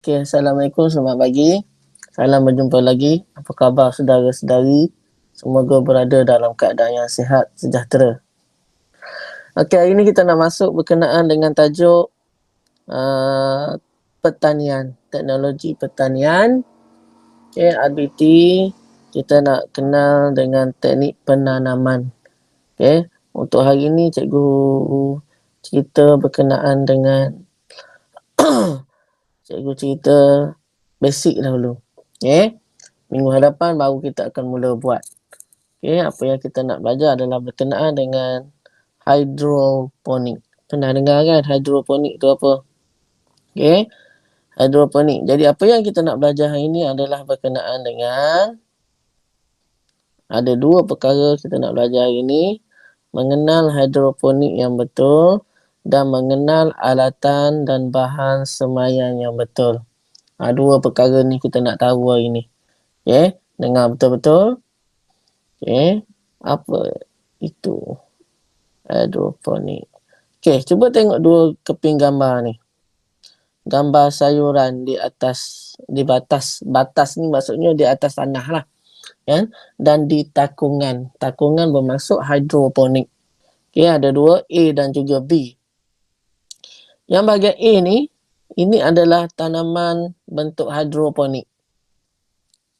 Okay, Assalamualaikum, selamat pagi. Salam berjumpa lagi. Apa khabar saudara-saudari? Semoga berada dalam keadaan yang sihat, sejahtera. Okey, hari ini kita nak masuk berkenaan dengan tajuk pertanian, teknologi pertanian. Okey, RBT, kita nak kenal dengan teknik penanaman. Okey, untuk hari ini cikgu cerita berkenaan dengan cikgu cerita basic dahulu. Okey, minggu hadapan baru kita akan mula buat. Okey, apa yang kita nak belajar adalah berkenaan dengan hidroponik. Pernah dengar kan hidroponik tu apa? Okey, hidroponik. Jadi apa yang kita nak belajar hari ini adalah berkenaan dengan ada dua perkara kita nak belajar hari ini. Mengenal hidroponik yang betul dan mengenal alatan dan bahan semaian yang betul. Dua perkara ni kita nak tahu hari ini. Okey, dengar betul-betul. Okey, apa itu hidroponik? Okey, cuba tengok dua keping gambar ni. Gambar sayuran di atas, di batas. Batas ni maksudnya di atas tanah lah. Kan? Dan di takungan. Takungan bermaksud hidroponik. Okey, ada dua, A dan juga B. Yang bahagian A ni, ini adalah tanaman bentuk hidroponik.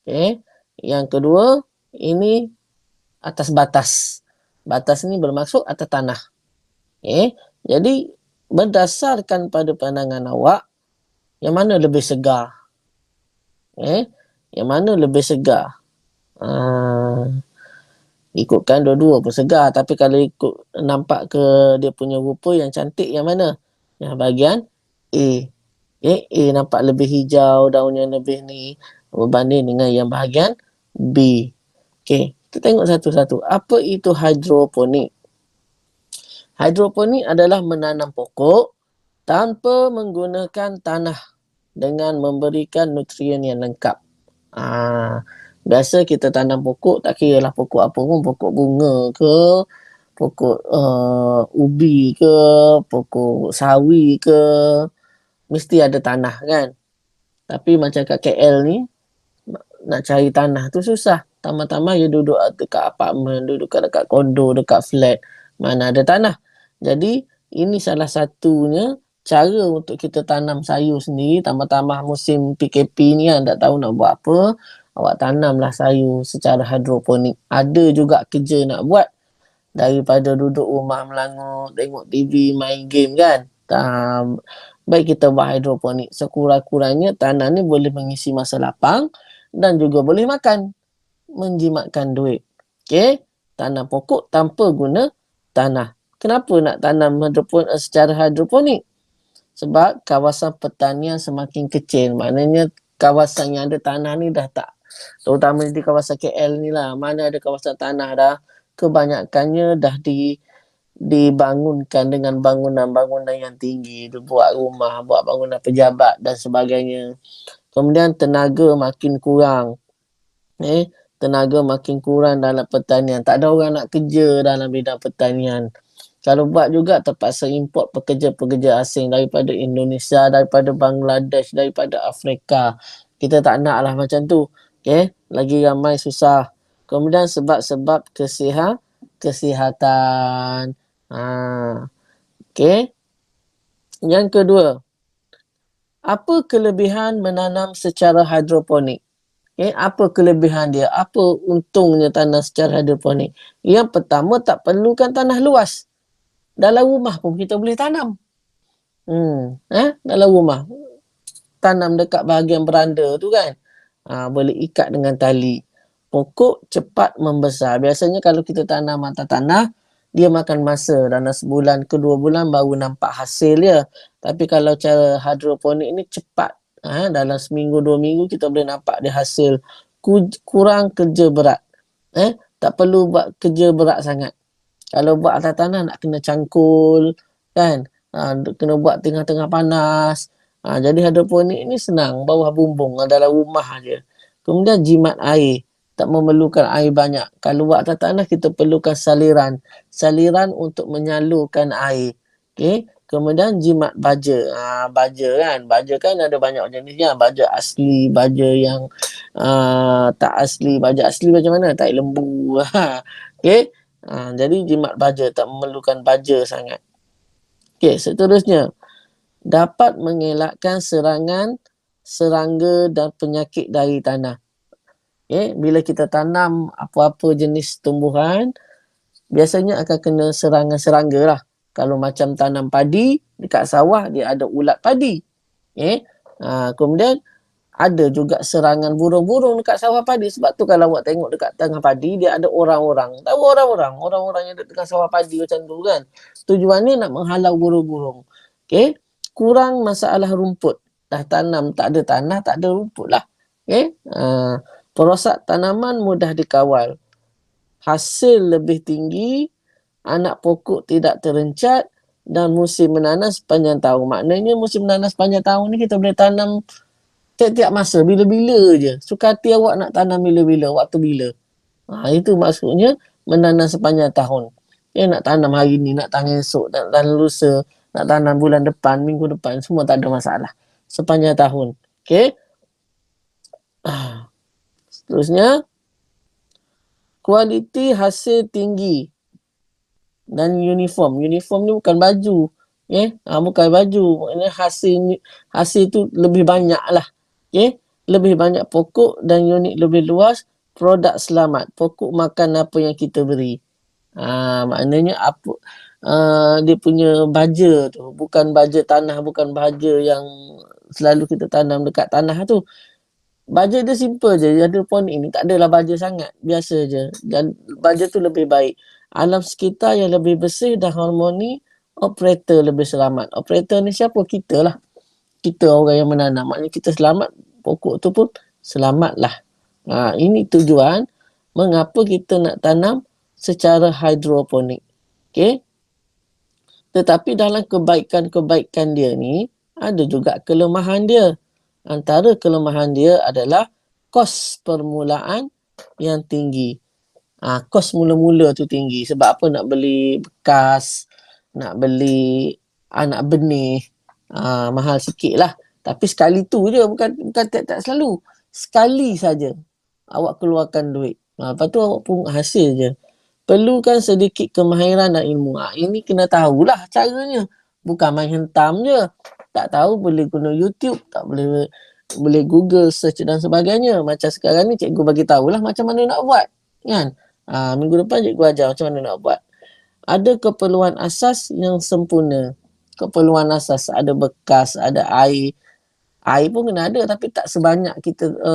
Okey, yang kedua, ini atas batas. Batas ni bermaksud atas tanah. Okey, jadi berdasarkan pada pandangan awak, yang mana lebih segar? Yang mana lebih segar? Ikutkan dua-dua pun segar, tapi kalau ikut nampak ke dia punya rupa yang cantik yang mana? Yang bahagian A. A nampak lebih hijau, daunnya lebih ni berbanding dengan yang bahagian B. Okey, kita tengok satu-satu. Apa itu hidroponik? Hidroponik adalah menanam pokok tanpa menggunakan tanah dengan memberikan nutrien yang lengkap. Biasa kita tanam pokok, tak kira lah pokok apa pun, pokok bunga ke, pokok ubi ke, pokok sawi ke, mesti ada tanah kan. Tapi macam kat KL ni, nak cari tanah tu susah. Tambah-tambah dia duduk dekat apartmen, duduk dekat kondo, dekat flat, mana ada tanah. Jadi ini salah satunya cara untuk kita tanam sayur sendiri. Tambah-tambah musim PKP ni kan, tak tahu nak buat apa, awak tanamlah sayur secara hidroponik. Ada juga kerja nak buat daripada duduk rumah melangut, tengok TV, main game kan. Baik kita buat hidroponik. Sekurang-kurangnya tanah ni boleh mengisi masa lapang dan juga boleh makan, menjimatkan duit. Okey, tanam pokok tanpa guna tanah. Kenapa nak tanam secara hidroponik? Sebab kawasan pertanian semakin kecil. Maknanya kawasan yang ada tanah ni dah tak, terutama di kawasan KL ni lah, mana ada kawasan tanah dah, kebanyakannya dah dibangunkan dengan bangunan-bangunan yang tinggi, buat rumah, buat bangunan pejabat dan sebagainya. Kemudian tenaga makin kurang. Tenaga makin kurang dalam pertanian. Tak ada orang nak kerja dalam bidang pertanian. Kalau buat juga terpaksa import pekerja-pekerja asing daripada Indonesia, daripada Bangladesh, daripada Afrika. Kita tak nak lah macam tu. Okay? Lagi ramai susah. Kemudian sebab-sebab kesihatan. Okay? Yang kedua, apa kelebihan menanam secara hidroponik? Apa kelebihan dia? Apa untungnya tanam secara hidroponik? Yang pertama, tak perlukan tanah luas. Dalam rumah pun kita boleh tanam. Dalam rumah. Tanam dekat bahagian beranda tu kan. Boleh ikat dengan tali. Pokok cepat membesar. Biasanya kalau kita tanam atas tanah, dia makan masa. Dalam sebulan ke 2 bulan baru nampak hasil dia. Tapi kalau cara hidroponik ni cepat. Dalam seminggu 2 minggu kita boleh nampak dia hasil. Kurang kerja berat. Tak perlu buat kerja berat sangat. Kalau buat atas tanah nak kena cangkul kan. Kena buat tengah-tengah panas. Jadi hidroponik ni senang. Bawah bumbung dalam rumah je. Kemudian jimat air. Tak memerlukan air banyak. Kalau buat atas tanah kita perlukan saliran. Saliran untuk menyalurkan air. Okay? Kemudian jimat baja. Baja kan. Baja kan ada banyak jenisnya. Baja asli, baja yang tak asli. Baja asli macam mana? Tai lembu. Okey. Jadi jimat baja tak memerlukan baja sangat. Okey, seterusnya. Dapat mengelakkan serangan, serangga dan penyakit dari tanah. Okay? Bila kita tanam apa-apa jenis tumbuhan, biasanya akan kena serangan serangga lah. Kalau macam tanam padi, dekat sawah dia ada ulat padi. Okay? Kemudian ada juga serangan burung-burung dekat sawah padi. Sebab tu kalau awak tengok dekat tengah padi, dia ada orang-orang. Tahu orang-orang? Orang-orang yang dekat sawah padi macam tu kan. Tujuannya nak menghalau burung-burung. Okay? Kurang masalah rumput. Dah tanam, tak ada tanah, tak ada rumput lah. Okay? Perosak tanaman mudah dikawal. Hasil lebih tinggi, anak pokok tidak terencat dan musim menanas sepanjang tahun. Maknanya musim menanas sepanjang tahun ni kita boleh tanam tiap-tiap masa, bila-bila je. Suka hati awak nak tanam bila-bila, waktu bila. Itu maksudnya menanas sepanjang tahun. Nak tanam hari ni, nak tanam esok, nak tanam lusa, nak tanam bulan depan, minggu depan, semua tak ada masalah. Sepanjang tahun. Okay? Seterusnya, kualiti hasil tinggi dan uniform. Uniform ni bukan baju. Bukan baju. Maknanya hasil tu lebih banyak lah. Lebih banyak pokok dan unit lebih luas, produk selamat. Pokok makan apa yang kita beri. Maknanya apa dia punya baja tu. Bukan baja tanah, bukan baja yang selalu kita tanam dekat tanah tu. Baja dia simple je. Hidroponik ni tak adalah baja sangat. Biasa je. Dan baja tu lebih baik. Alam sekitar yang lebih bersih dan harmoni, operator lebih selamat. Operator ni siapa? Kita lah. Kita orang yang menanam. Maknanya kita selamat, pokok tu pun selamat lah. Ini tujuan mengapa kita nak tanam secara hidroponik. Okay? Tetapi dalam kebaikan-kebaikan dia ni, ada juga kelemahan dia. Antara kelemahan dia adalah kos permulaan yang tinggi. Kos mula-mula tu tinggi. Sebab apa? Nak beli bekas, nak beli anak benih, mahal sikit lah. Tapi sekali tu je, bukan tak selalu. Sekali saja awak keluarkan duit. Lepas tu awak pun hasil je. Perlukan sedikit kemahiran dan ilmu. Ini kena tahulah caranya. Bukan main hentam je. Tak tahu boleh guna YouTube, tak boleh Google search dan sebagainya. Macam sekarang ni cikgu bagi tahulah macam mana nak buat. Kan? Minggu depan cikgu ajar macam mana nak buat. Ada keperluan asas yang sempurna. Keperluan asas, ada bekas, ada air. Air pun kena ada tapi tak sebanyak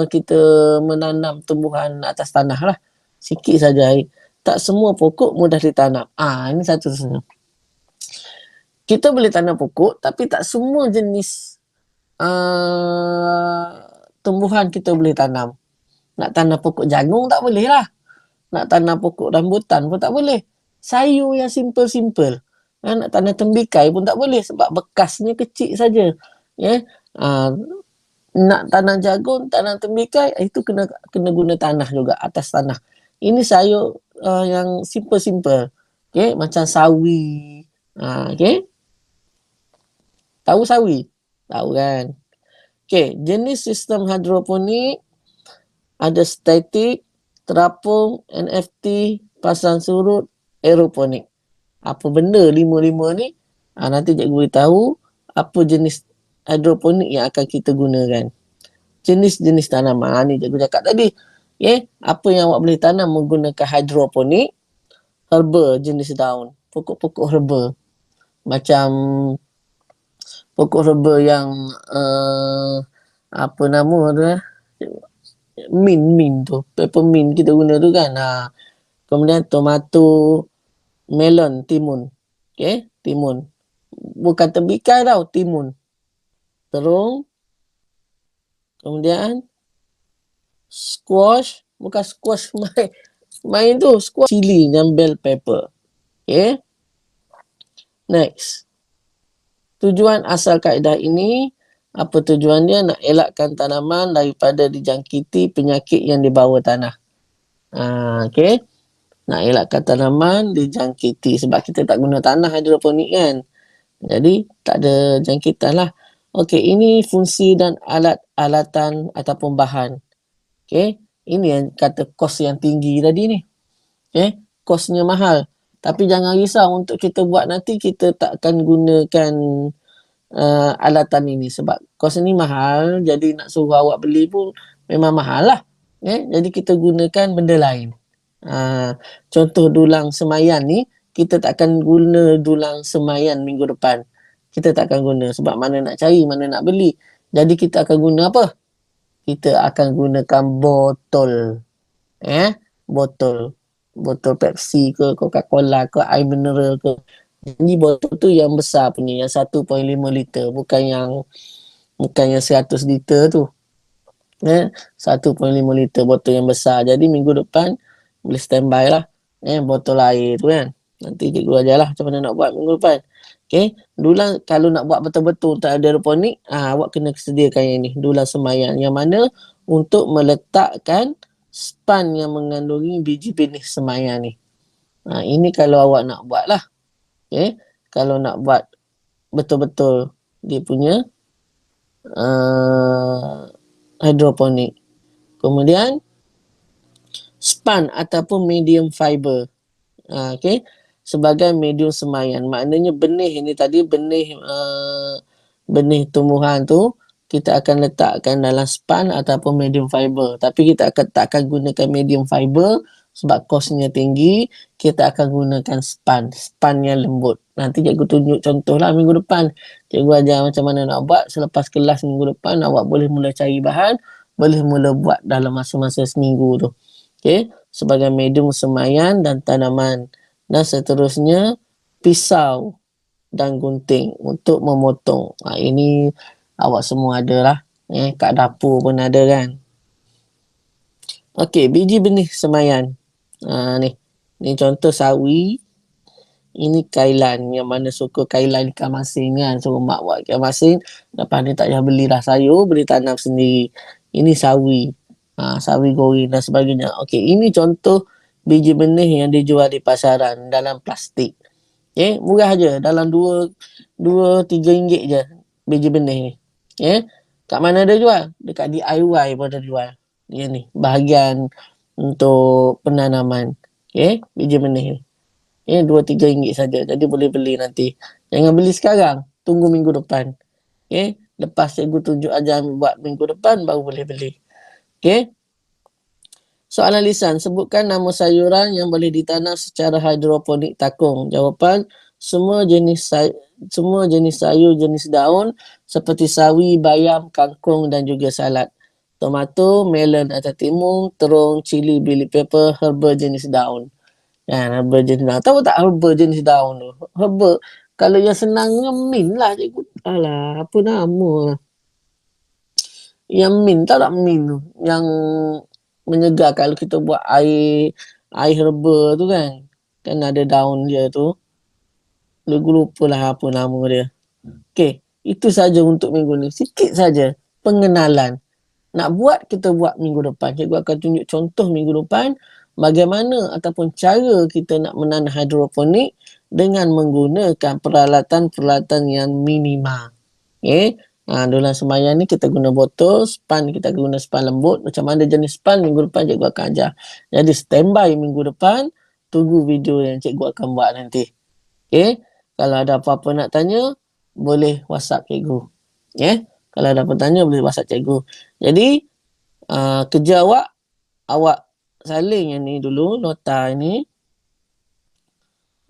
kita menanam tumbuhan atas tanah lah. Sikit saja air. Tak semua pokok mudah ditanam. Ini satu. Kita boleh tanam pokok tapi tak semua jenis tumbuhan kita boleh tanam. Nak tanam pokok jagung tak boleh lah. Nak tanam pokok rambutan pun tak boleh. Sayur yang simple-simple. Nak tanam tembikai pun tak boleh sebab bekasnya kecil saja. Nak tanam jagung, tanam tembikai, itu kena guna tanah juga, atas tanah. Ini sayur yang simple-simple. Okay? Macam sawi. Okay? Tahu sawi? Tahu kan? Okay, jenis sistem hidroponik ada statik, terapung, NFT, pasang surut, aeroponik. Apa benda lima-lima ni? Nanti cikgu beritahu apa jenis hidroponik yang akan kita gunakan. Jenis-jenis tanaman. Ni cikgu cakap tadi. Apa yang awak boleh tanam menggunakan hidroponik? Herba jenis daun. Pokok-pokok herba. Macam pokok herba yang apa nama tu mint tu, peppermint kita guna tu kan. Kemudian tomato, melon, timun. Timun. Bukan tembikai tau, timun. Terung. Kemudian squash, bukan squash main tu, squash chili dan bell pepper. Next. Tujuan asal kaedah ini, apa tujuan dia? Nak elakkan tanaman daripada dijangkiti penyakit yang dibawa tanah. Nak elakkan tanaman dijangkiti sebab kita tak guna tanah hidroponik kan. Jadi tak ada jangkitan lah. Okey, ini fungsi dan alat-alatan ataupun bahan. Okey, ini yang kata kos yang tinggi tadi ni. Okey, kosnya mahal. Tapi jangan risau, untuk kita buat nanti kita tak akan gunakan alatan ini sebab kos ni mahal, jadi nak suruh awak beli pun memang mahal lah. Jadi kita gunakan benda lain. Contoh dulang semayan ni, kita tak akan guna dulang semayan minggu depan. Kita tak akan guna sebab mana nak cari, mana nak beli. Jadi kita akan guna apa? Kita akan gunakan botol. Botol. Botol Pepsi ke, Coca-Cola ke, air mineral ke. Jadi botol tu yang besar punya, yang 1.5 liter, bukan yang 100 liter tu. 1.5 liter botol yang besar. Jadi minggu depan boleh standby lah. Botol air tu kan. Nanti cikgu ajarlah macam mana nak buat minggu depan. Okay. Dulang kalau nak buat betul-betul tak ada hidroponik, awak kena sediakan yang ni. Dulang semayan. Yang mana untuk meletakkan span yang mengandungi biji benih semayan ni. Ini kalau awak nak buat lah. Okay. Kalau nak buat betul-betul dia punya hidroponik. Kemudian span ataupun medium fiber. Okey, sebagai medium semayan. Maknanya benih ini tadi, benih tumbuhan tu kita akan letakkan dalam span ataupun medium fiber. Tapi kita tak akan gunakan medium fiber sebab kosnya tinggi. Kita akan gunakan span yang lembut. Nanti cikgu tunjuk contoh lah minggu depan. Cikgu ajar macam mana nak buat. Selepas kelas minggu depan, awak boleh mula cari bahan, boleh mula buat dalam masa-masa seminggu tu. Okey, sebagai medium semayan dan tanaman. Dan seterusnya pisau dan gunting untuk memotong. Ini awak semua ada lah. Kat dapur pun ada kan. Okey, biji benih semayan. Ni contoh sawi. Ini kailan, yang mana suka kailan ikan masin kan. Suruh mak buat ikan masin. Lepas ni tak payah belilah sayur, boleh tanam sendiri. Ini sawi. Sawi goreng dan sebagainya. Okey, ini contoh biji benih yang dijual di pasaran dalam plastik. Murah je. Dalam 2-3 ringgit je biji benih ni. Kat mana ada jual? Dekat DIY pun ada jual. Ni, bahagian untuk penanaman. Biji benih ni. 2-3 ringgit saja. Jadi boleh beli nanti. Jangan beli sekarang. Tunggu minggu depan. Lepas cikgu tunjuk ajar buat minggu depan, baru boleh beli. Soalan lisan. Sebutkan nama sayuran yang boleh ditanam secara hidroponik takung. Jawapan, semua jenis sayur jenis daun seperti sawi, bayam, kangkung dan juga salad. Tomato, melon atau timun, terung, cili, bilik pepper, herba jenis daun. Herba jenis daun. Tahu tak herba jenis daun tu? Herba, kalau yang senangnya mint lah cikgu. Alah, apa nama? Yang mint, tahu tak mint tu? Yang menyegar kalau kita buat air herba tu kan. Kan ada daun dia tu. Lupa lah apa nama dia. Okey, itu saja untuk minggu ni. Sikit saja pengenalan. Nak buat, kita buat minggu depan. Cikgu akan tunjuk contoh minggu depan bagaimana ataupun cara kita nak menanam hidroponik dengan menggunakan peralatan-peralatan yang minima. Dulang semayan ni kita guna botol, span kita guna span lembut. Macam mana jenis span minggu depan cikgu akan ajar. Jadi standby minggu depan, tunggu video yang cikgu akan buat nanti. Kalau ada apa-apa nak tanya, boleh WhatsApp cikgu. Kalau ada apa-apa boleh WhatsApp cikgu. Jadi, kerja awak salin yang ni dulu, nota ni.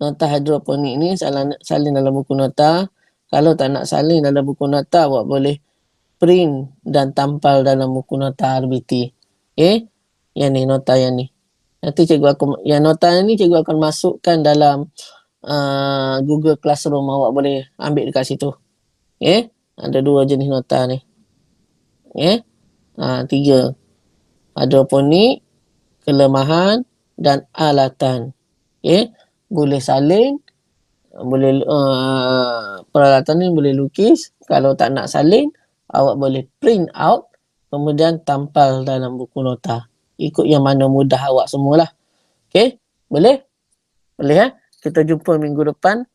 Nota hidroponik ni salin dalam buku nota. Kalau tak nak salin dalam buku nota, awak boleh print dan tampal dalam buku nota RBT. Yang ni, nota yang ni. Nanti yang nota ni cikgu akan masukkan dalam Google Classroom. Awak boleh ambil dekat situ. Ada 2 jenis nota ni. 3. Hidroponik, kelemahan dan alatan. Boleh salin, boleh peralatan ni boleh lukis. Kalau tak nak salin, awak boleh print out kemudian tampal dalam buku nota. Ikut yang mana mudah awak semualah. Boleh? Boleh Kita jumpa minggu depan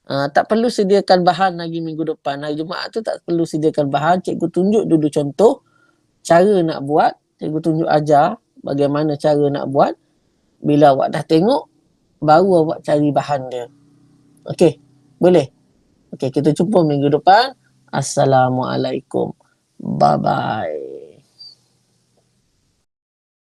Tak perlu sediakan bahan lagi minggu depan. Hari Jumaat tu tak perlu sediakan bahan. Cikgu tunjuk dulu contoh cara nak buat. Cikgu tunjuk ajar bagaimana cara nak buat. Bila awak dah tengok, baru awak cari bahan dia. Okey, boleh? Okey, kita jumpa minggu depan. Assalamualaikum. Bye-bye.